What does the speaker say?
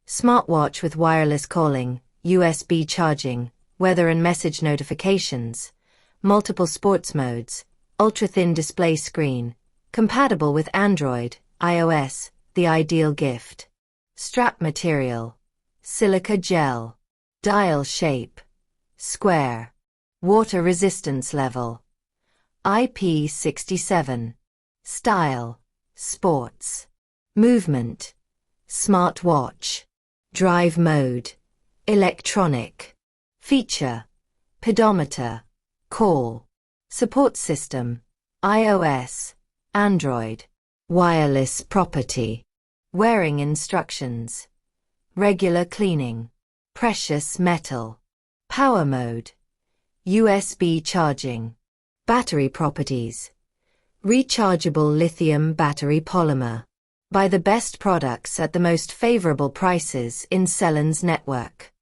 Smartwatch with wireless calling, USB charging, weather and message notifications, multiple sports modes, ultra-thin display screen, compatible with Android, iOS, the ideal gift. Strap material, silica gel, dial shape, square, water resistance level, IP67, style, sports, movement, smartwatch, drive mode, electronic, feature, pedometer, call, support system, iOS, Android, wireless property, wearing instructions, regular cleaning, precious metal, power mode, USB charging, battery properties, rechargeable lithium battery polymer. Buy the best products at the most favorable prices in Sellines network.